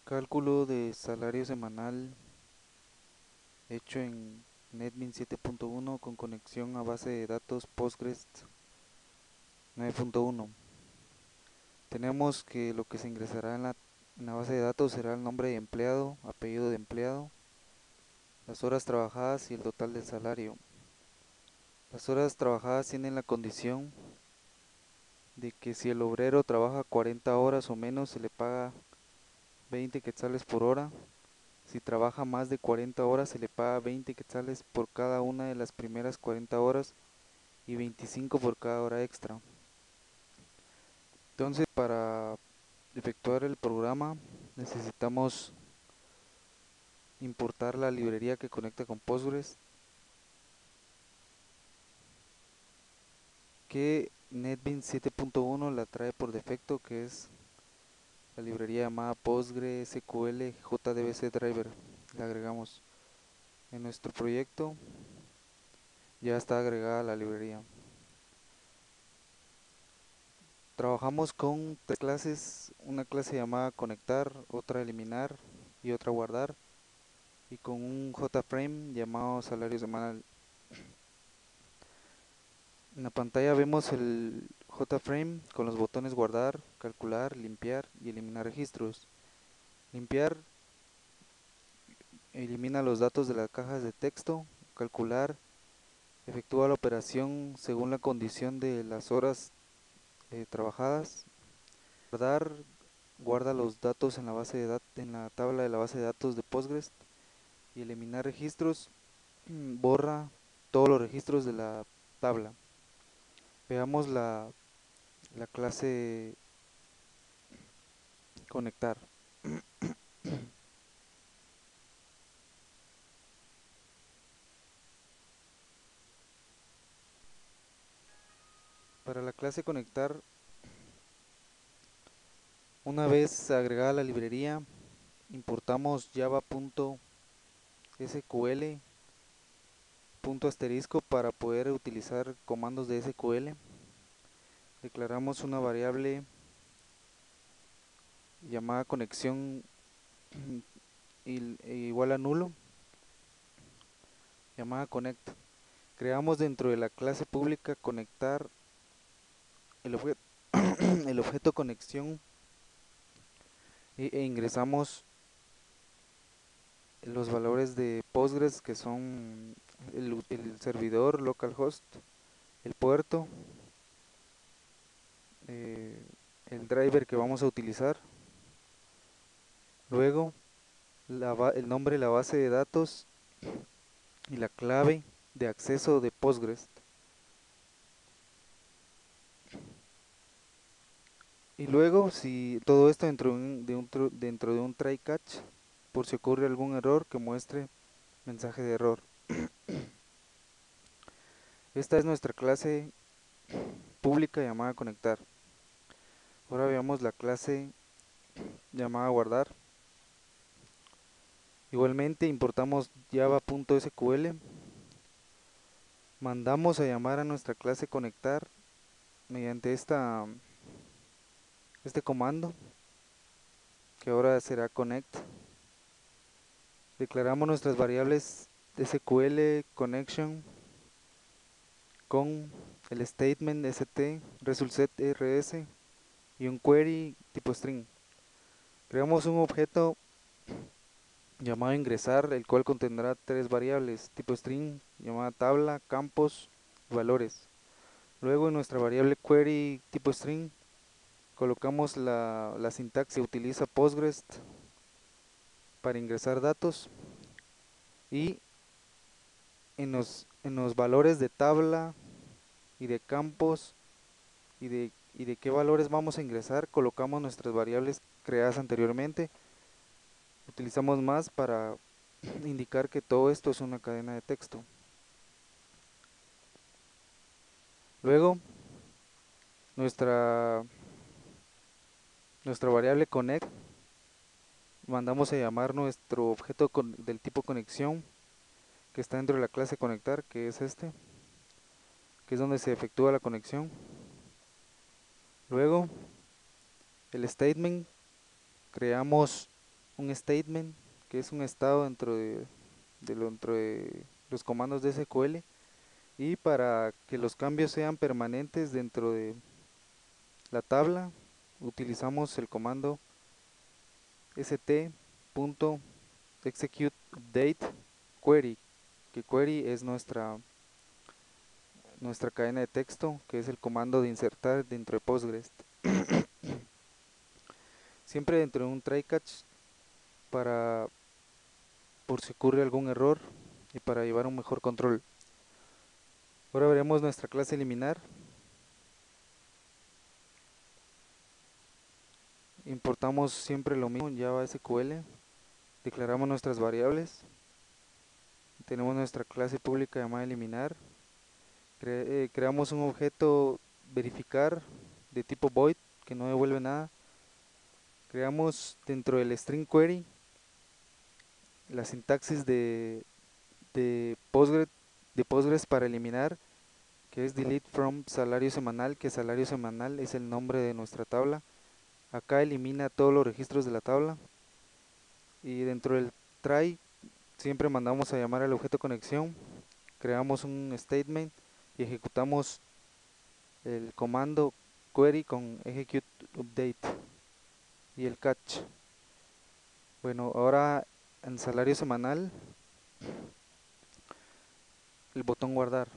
Cálculo de salario semanal hecho en NetBeans 7.1 con conexión a base de datos Postgres 9.1. Tenemos que lo que se ingresará en la base de datos será el nombre de empleado, apellido de empleado, las horas trabajadas y el total del salario. Las horas trabajadas tienen la condición de que si el obrero trabaja 40 horas o menos se le paga 20 quetzales por hora. Si trabaja más de 40 horas se le paga 20 quetzales por cada una de las primeras 40 horas y 25 por cada hora extra. Entonces, para efectuar el programa necesitamos importar la librería que conecta con Postgres, que NetBeans 7.1 la trae por defecto, que es la librería llamada PostgreSQL JDBC Driver. La agregamos en nuestro proyecto, ya está agregada la librería. Trabajamos con tres clases, una clase llamada conectar, otra eliminar y otra guardar, y con un JFrame llamado salario semanal. En la pantalla vemos el JFrame con los botones guardar, calcular, limpiar y eliminar registros. Limpiar elimina los datos de las cajas de texto. Calcular efectúa la operación según la condición de las horas trabajadas. Guardar guarda los datos en la base de en la tabla de la base de datos de Postgres. Y eliminar registros borra todos los registros de la tabla. Veamos la clase conectar. Para la clase conectar, una vez agregada la librería, importamos java.sql punto asterisco para poder utilizar comandos de SQL. Declaramos una variable llamada conexión igual a nulo, llamada connect. Creamos dentro de la clase pública conectar el objeto, el objeto conexión e ingresamos los valores de Postgres, que son el servidor localhost, el puerto, eh, el driver que vamos a utilizar, luego el nombre de la base de datos y la clave de acceso de Postgres. Y luego, si todo esto dentro de un try catch, por si ocurre algún error que muestre mensaje de error. Esta es nuestra clase pública llamada conectar. Ahora veamos la clase llamada guardar. Igualmente importamos java.sql, mandamos a llamar a nuestra clase conectar mediante este comando, que ahora será connect. Declaramos nuestras variables SQL connection con el statement st resultSet rs y un query tipo string. Creamos un objeto llamado ingresar, el cual contendrá tres variables tipo string llamada tabla, campos y valores. Luego en nuestra variable query tipo string colocamos la sintaxis que utiliza Postgres para ingresar datos, y en los valores de tabla y de campos y de qué valores vamos a ingresar colocamos nuestras variables creadas anteriormente. Utilizamos más para indicar que todo esto es una cadena de texto. Luego nuestra, nuestra variable connect mandamos a llamar nuestro objeto del tipo conexión que está dentro de la clase conectar, que es este, que es donde se efectúa la conexión. Luego el statement, creamos un statement, que es un estado dentro de los comandos de SQL, y para que los cambios sean permanentes dentro de la tabla utilizamos el comando st.executeUpdateQuery, que query es nuestra cadena de texto, que es el comando de insertar dentro de Postgres. Siempre dentro de un try catch para por si ocurre algún error y para llevar un mejor control. Ahora veremos nuestra clase eliminar. Importamos siempre lo mismo en Java SQL. Declaramos nuestras variables. Tenemos nuestra clase pública llamada eliminar. Creamos un objeto verificar de tipo void que no devuelve nada. Creamos dentro del string query la sintaxis de Postgres para eliminar, que es delete from salario semanal, que salario semanal es el nombre de nuestra tabla. Acá elimina todos los registros de la tabla. Y dentro del try siempre mandamos a llamar al objeto conexión. Creamos un statement y ejecutamos el comando query con execute update y el catch. Bueno, ahora en salario semanal, el botón guardar.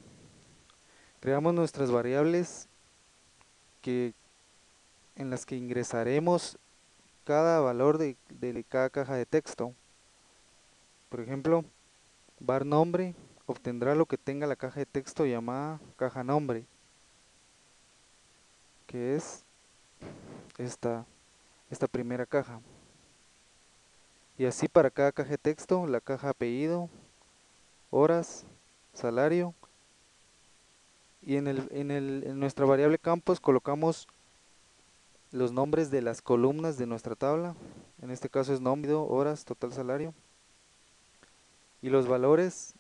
Creamos nuestras variables que, en las que ingresaremos cada valor de cada caja de texto. Por ejemplo, var nombre obtendrá lo que tenga la caja de texto llamada caja nombre, que es esta primera caja. Y así para cada caja de texto, la caja apellido, horas, salario. Y en nuestra variable campos colocamos los nombres de las columnas de nuestra tabla. En este caso es nombre, horas, total salario. Y los valores,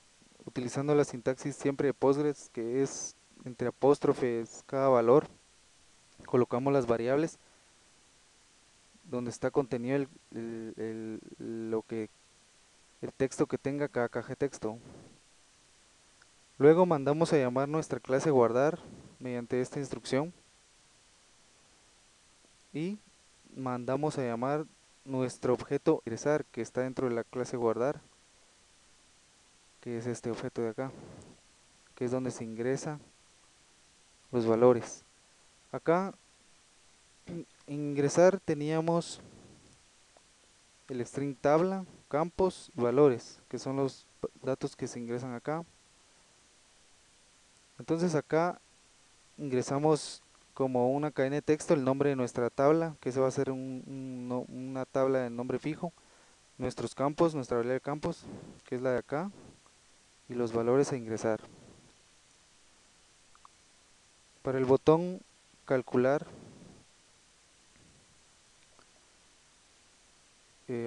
utilizando la sintaxis siempre de Postgres, que es entre apóstrofes cada valor. Colocamos las variables donde está contenido el texto que tenga cada caja de texto. Luego mandamos a llamar nuestra clase guardar mediante esta instrucción y mandamos a llamar nuestro objeto ingresar, que está dentro de la clase guardar, que es este objeto de acá, que es donde se ingresa los valores. Acá en ingresar teníamos el string tabla, campos y valores, que son los datos que se ingresan acá. Entonces acá ingresamos como una cadena de texto el nombre de nuestra tabla, que se va a ser una tabla de nombre fijo, nuestros campos, nuestra variable de campos, que es la de acá, y los valores a ingresar. Para el botón calcular,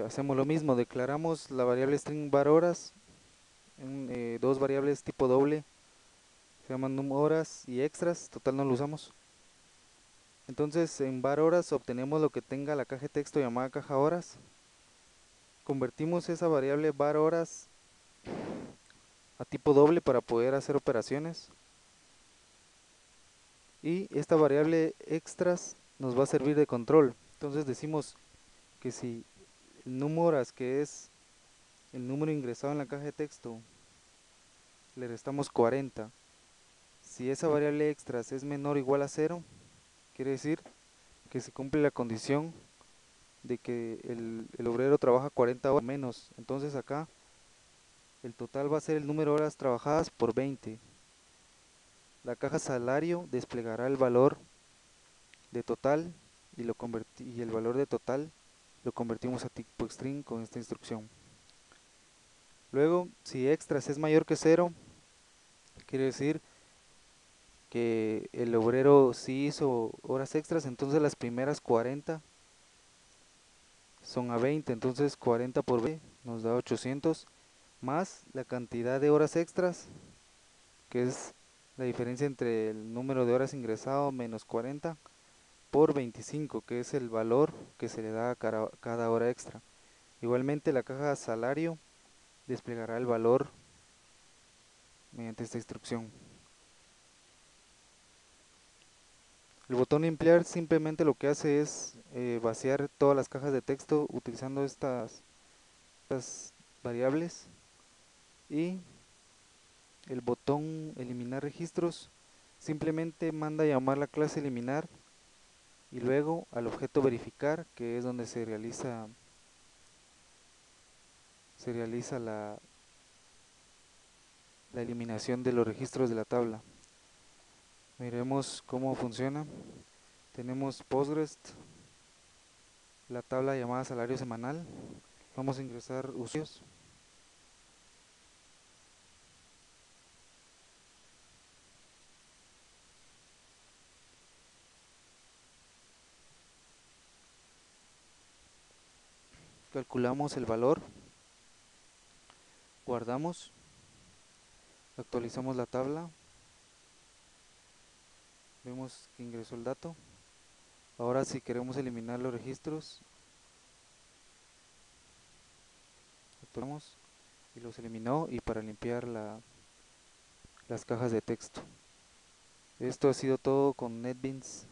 hacemos lo mismo, declaramos la variable string var horas, dos variables tipo doble, se llaman num horas y extras, total no lo usamos. Entonces en var horas obtenemos lo que tenga la caja de texto llamada caja horas. Convertimos esa variable var horas a tipo doble para poder hacer operaciones. Y esta variable extras nos va a servir de control. Entonces decimos que si el num horas, que es el número ingresado en la caja de texto, le restamos 40. Si esa variable extras es menor o igual a 0, quiere decir que se cumple la condición de que el obrero trabaja 40 horas menos. Entonces acá el total va a ser el número de horas trabajadas por 20. La caja salario desplegará el valor de total y el valor de total lo convertimos a tipo string con esta instrucción. Luego, si extras es mayor que 0, quiere decir que el obrero sí hizo horas extras, entonces las primeras 40 son a 20, entonces 40 por 20 nos da 800, más la cantidad de horas extras, que es la diferencia entre el número de horas ingresado menos 40, por 25, que es el valor que se le da a cada hora extra. Igualmente la caja salario desplegará el valor mediante esta instrucción. El botón emplear simplemente lo que hace es vaciar todas las cajas de texto utilizando estas variables, y el botón eliminar registros simplemente manda a llamar la clase eliminar y luego al objeto verificar, que es donde se realiza la eliminación de los registros de la tabla. Miremos cómo funciona. Tenemos Postgres, la tabla llamada salario semanal. Vamos a ingresar usuarios. Calculamos el valor, guardamos, actualizamos la tabla, vemos que ingresó el dato. Ahora si queremos eliminar los registros, actualizamos y los eliminó, y para limpiar las cajas de texto. Esto ha sido todo con NetBeans.